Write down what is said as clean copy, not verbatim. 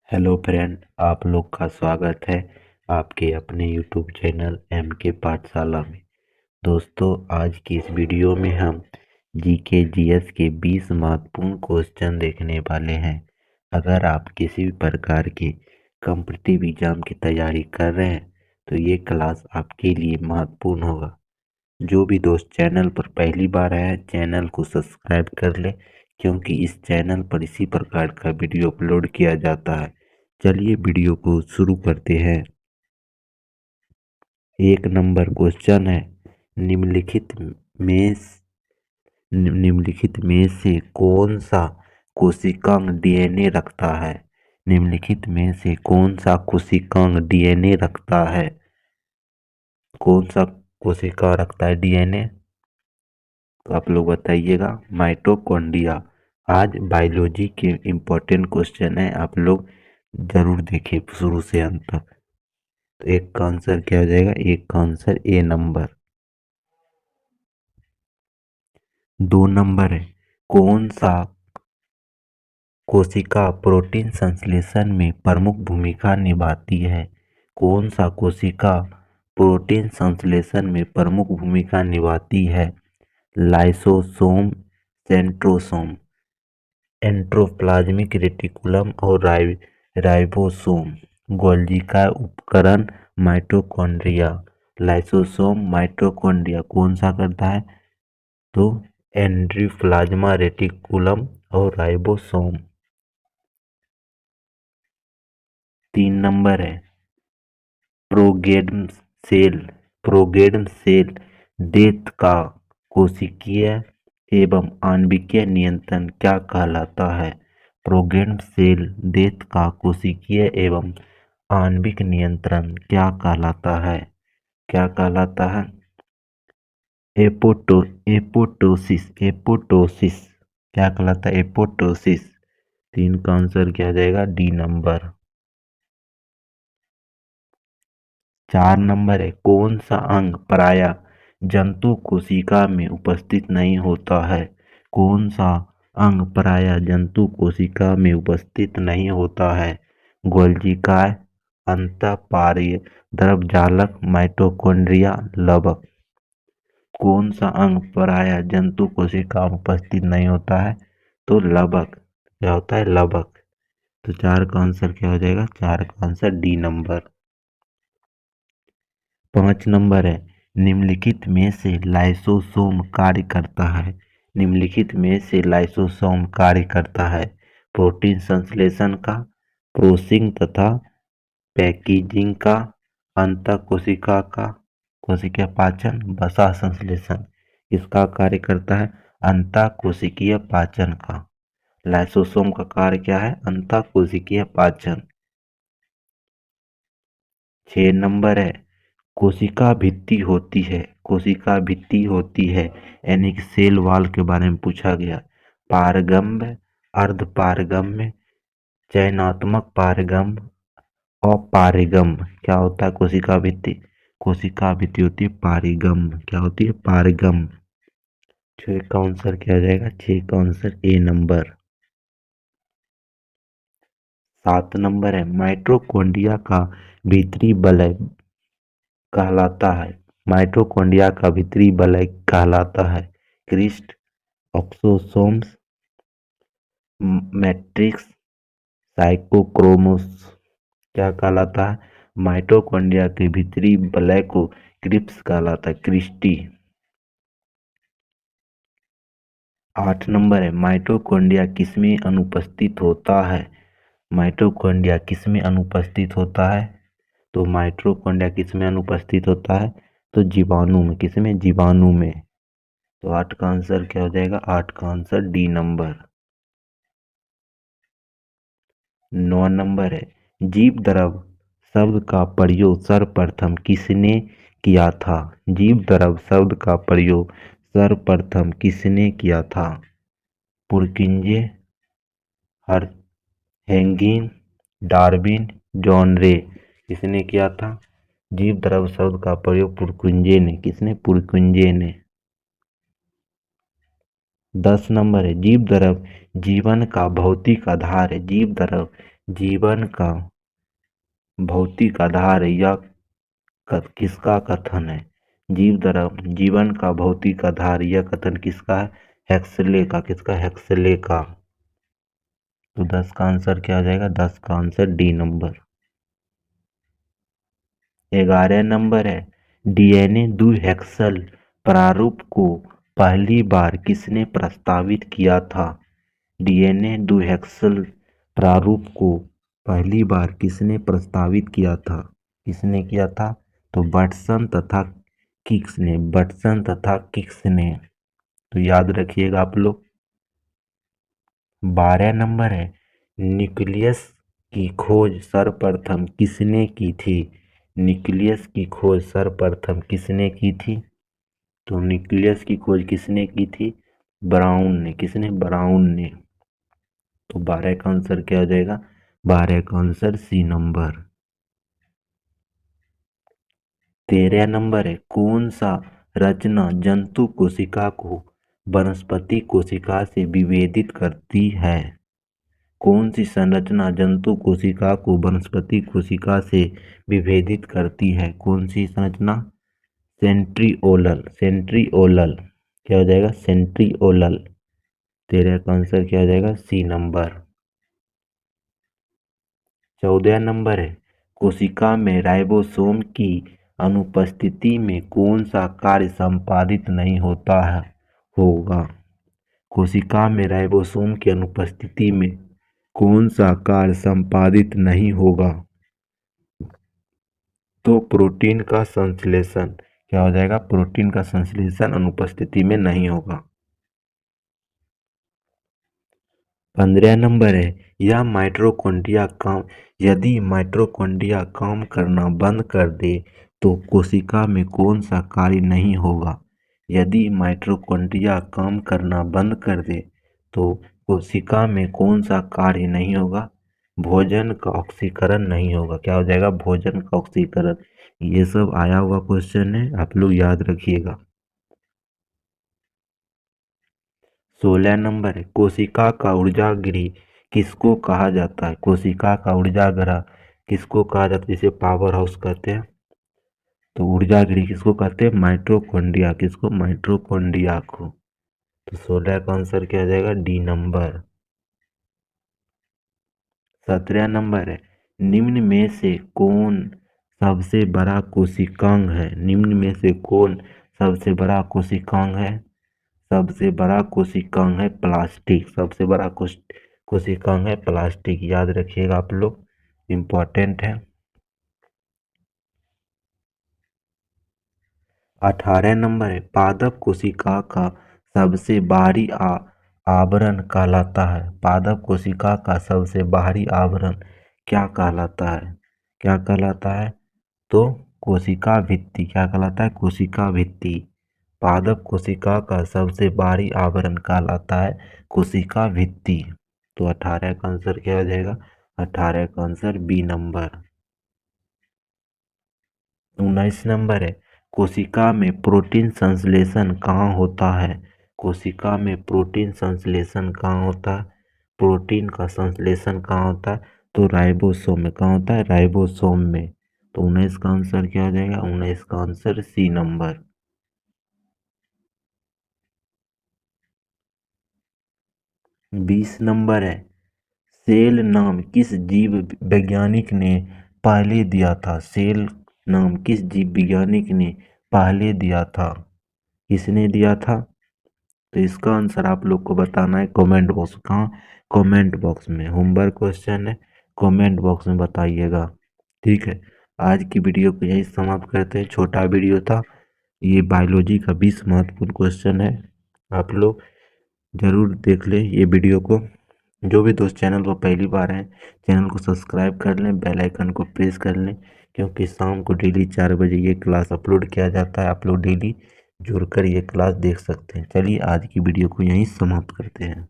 Hello friend, आप लोग का स्वागत है आपके अपने यूट्यूब चैनल एम के पाठशाला में। दोस्तों, आज की इस वीडियो में हम जीके जीएस के 20 महत्वपूर्ण क्वेश्चन देखने वाले हैं। अगर आप किसी भी प्रकार के कॉम्पिटिटिव एग्जाम की तैयारी कर रहे हैं तो ये क्लास आपके लिए महत्वपूर्ण होगा। जो भी दोस्त चैनल पर पहली बार आए हैं, चैनल को सब्सक्राइब कर ले, क्योंकि इस चैनल पर इसी प्रकार का वीडियो अपलोड किया जाता है। चलिए वीडियो को शुरू करते हैं। 1 नंबर क्वेश्चन है, निम्नलिखित में निम्नलिखित में से कौन सा कोशिकांग डीएनए रखता है? निम्नलिखित में से कौन सा कोशिकांग डीएनए रखता है? कौन सा कोशिका रखता है डीएनए? तो आप लोग बताइएगा। माइटोकॉन्ड्रिया। आज बायोलॉजी के इम्पोर्टेंट क्वेश्चन है, आप लोग जरूर देखें शुरू से अंत तक। तो एक का आंसर क्या हो जाएगा? एक का आंसर ए नंबर। 2 नंबर है, कौन सा कोशिका प्रोटीन संश्लेषण में प्रमुख भूमिका निभाती है? कौन सा कोशिका प्रोटीन संश्लेषण में प्रमुख भूमिका निभाती है? लाइसोसोम, सेंट्रोसोम, एंडोप्लाज्मिक रेटिकुलम और राइबोसोम। गोल्गी का उपकरण माइटोकॉन्ड्रिया। लाइसोसोम माइटोकॉन्ड्रिया कौन सा करता है? तो एंडोप्लाज्मा रेटिकुलम और राइबोसोम। 3 नंबर है, प्रोगेडम सेल। प्रोगेडम सेल डेथ का कोशिकीय एवं आणविकीय नियंत्रण क्या कहलाता है? प्रोगेडम सेल डेथ का कोशिकीय एवं आणविक नियंत्रण क्या कहलाता है? क्या कहलाता है? एपोटोसिस। एपोटोसिस क्या कहलाता है? एपोटोसिस। 3 का आंसर क्या आ जाएगा? D number. 4 नंबर है, कौन सा अंग प्रायः जंतु कोशिका में उपस्थित नहीं होता है? कौन सा अंग प्रायः जंतु कोशिका में उपस्थित नहीं होता है? गोल्जिकाय, अंतःपार्श्व माइटोकॉन्ड्रिया, लवक। कौन सा अंग प्रायः जंतु कोशिका में उपस्थित नहीं होता है? तो लवक। क्या होता है? लवक। तो 4 का आंसर क्या हो जाएगा? 4 का आंसर डी नंबर। 5 नंबर है, निम्नलिखित में से लाइसोसोम कार्य करता है? निम्नलिखित में से लाइसोसोम कार्य करता है प्रोटीन संश्लेषण का, प्रोसिंग तथा पैकेजिंग का, अंतःकोशिका का कोशिकीय पाचन, वसा संश्लेषण। इसका कार्य करता है अंतःकोशिकीय पाचन का। लाइसोसोम का कार्य क्या है? अंतःकोशिकीय पाचन। 6 नंबर है, कोशिका भित्ति होती है। कोशिका भित्ति होती है यानी कि सेल वॉल के बारे में पूछा गया। पारगम्य, अर्धपारगम्य, चयनात्मक पारगम्य, अपारगम्य। क्या होता है कोशिका भित्ति? कोशिका भित्ति होती है पारगम्य। क्या होती है? पारगम्य। 6 का आंसर क्या आ जाएगा? 6 का आंसर ए नंबर। 7 नंबर है, माइटोकॉन्ड्रिया का भीतरी वलय कहलाता है? माइटोकॉन्ड्रिया का भीतरी वलय कहलाता है क्रिस्ट, ऑक्सोसोम्स, मैट्रिक्स, साइटोक्रोमोस। क्या कहलाता है? माइटोकॉन्ड्रिया के भीतरी वलय को क्रिप्स कहलाता है, क्रिस्टी। 8 नंबर है, माइटोकॉन्ड्रिया किसमें अनुपस्थित होता है? माइटोकॉन्ड्रिया किसमें अनुपस्थित होता है? तो माइटोकॉन्ड्रिया किसमें अनुपस्थित होता है? तो जीवाणु में। किसमें? जीवाणु में। तो 8 का आंसर क्या हो जाएगा? 8 का आंसर डी नंबर। 9 नंबर है, जीव द्रव शब्द का प्रयोग सर्वप्रथम किसने किया था? जीव द्रव शब्द का प्रयोग सर्वप्रथम किसने किया था? पुरकिंजे, हर हेंगिन, डार्विन, जॉन रे। किसने किया था? जीव द्रव शब्द का प्रयोग पुरकुंजे ने। किसने? पुरकुंजे ने। 10 नंबर है, जीव द्रव जीवन का भौतिक आधार है। जीव द्रव जीवन का भौतिक आधार यह किसका कथन है? जीवन का भौतिक आधार यह कथन किसका है? हेक्सले का। किसका? हेक्सले का। तो 10 का आंसर क्या आ जाएगा? 10 का आंसर डी नंबर। 11 नंबर है, डीएनए द्विहेक्सल प्रारूप को पहली बार किसने प्रस्तावित किया था? डीएनए द्विहेक्सल प्रारूप को पहली बार किसने प्रस्तावित किया था? किसने किया था? तो बटसन तथा किक्स ने। बटसन तथा किक्स ने। तो याद रखिएगा आप लोग। 12 नंबर है, न्यूक्लियस की खोज सर्वप्रथम किसने की थी? न्यूक्लियस की खोज सर्वप्रथम किसने की थी? तो न्यूक्लियस की खोज किसने की थी? ब्राउन ने। किसने? ब्राउन ने। तो 12 का आंसर क्या आ जाएगा? 12 का आंसर सी नंबर। 13 नंबर है, कौन सा रचना जंतु कोशिका को वनस्पति कोशिका से विभेदित करती है? कौन सी संरचना जंतु कोशिका को वनस्पति कोशिका से विभेदित करती है? कौन सी संरचना? सेंट्रीओलल। सेंट्रीओलल। क्या हो जाएगा? सेंट्रीओलल। 13 का आंसर क्या हो जाएगा? सी नंबर। 14 नंबर है, कोशिका में राइबोसोम की अनुपस्थिति में कौन सा कार्य संपादित नहीं होता है होगा? कोशिका में राइबोसोम की अनुपस्थिति में कौन सा कार्य संपादित नहीं होगा? तो प्रोटीन का संश्लेषण। क्या हो जाएगा? प्रोटीन का संश्लेषण अनुपस्थिति में नहीं होगा। 15 नंबर है, यदि माइटोकॉन्ड्रिया काम करना बंद कर दे तो कोशिका में कौन सा कार्य नहीं होगा? यदि माइटोकॉन्ड्रिया काम करना बंद कर दे तो कोशिका में कौन सा कार्य नहीं होगा? भोजन का ऑक्सीकरण नहीं होगा। क्या हो जाएगा? भोजन का ऑक्सीकरण। ये सब आया हुआ क्वेश्चन है, आप लोग याद रखिएगा। 16 नंबर है, कोशिका का ऊर्जागृह किसको कहा जाता है? कोशिका का ऊर्जागृह किसको कहा जाता है? जिसे पावर हाउस कहते हैं। तो ऊर्जागृह किसको कहते हैं? माइटोकॉन्ड्रिया। किसको? माइटोकॉन्ड्रिया को। तो 16 का आंसर क्या आ जाएगा? D number. 17 नंबर है, निम्न में से कौन सबसे बड़ा कोशिकांग है? निम्न में से कौन सबसे बड़ा कोशिकांग है? सबसे बड़ा कोशिकांग है प्लास्टिक। सबसे बड़ा कोशिकांग है प्लास्टिक। याद रखिएगा आप लोग, इम्पोर्टेंट है। 18 नंबर है, पादप कोशिका का सबसे बाहरी आवरण कहलाता है? पादप कोशिका का सबसे बाहरी आवरण क्या कहलाता है? क्या कहलाता है? तो कोशिका भित्ति। क्या कहलाता है? कोशिका भित्ति। पादप कोशिका का सबसे बाहरी आवरण कहलाता है कोशिका भित्ति। तो 18 का आंसर क्या हो जाएगा? 18 का आंसर बी नंबर। 19 नंबर है, कोशिका में प्रोटीन संश्लेषण कहाँ होता है? कोशिका में प्रोटीन संश्लेषण कहाँ होता है? प्रोटीन का संश्लेषण कहाँ होता है? तो राइबोसोम में। कहाँ होता है? राइबोसोम में। तो 19 का आंसर क्या हो जाएगा? 19 का आंसर सी नंबर। 20 नंबर है, सेल नाम किस जीव वैज्ञानिक ने पहले दिया था? सेल नाम किस जीव वैज्ञानिक ने पहले दिया था? किसने दिया था? तो इसका आंसर आप लोग को बताना है कमेंट बॉक्स। कहाँ? कमेंट बॉक्स में। होमवर्क क्वेश्चन है, कमेंट बॉक्स में बताइएगा। ठीक है, आज की वीडियो को यही समाप्त करते हैं। छोटा वीडियो था ये, बायोलॉजी का 20 महत्वपूर्ण क्वेश्चन है। आप लोग ज़रूर देख लें ये वीडियो को। जो भी दोस्त चैनल पर पहली बार हैं, चैनल को सब्सक्राइब कर लें, बेल आइकन को प्रेस कर लें, क्योंकि शाम को डेली 4 बजे ये क्लास अपलोड किया जाता है। आप लोग डेली जुड़कर ये क्लास देख सकते हैं। चलिए आज की वीडियो को यहीं समाप्त करते हैं।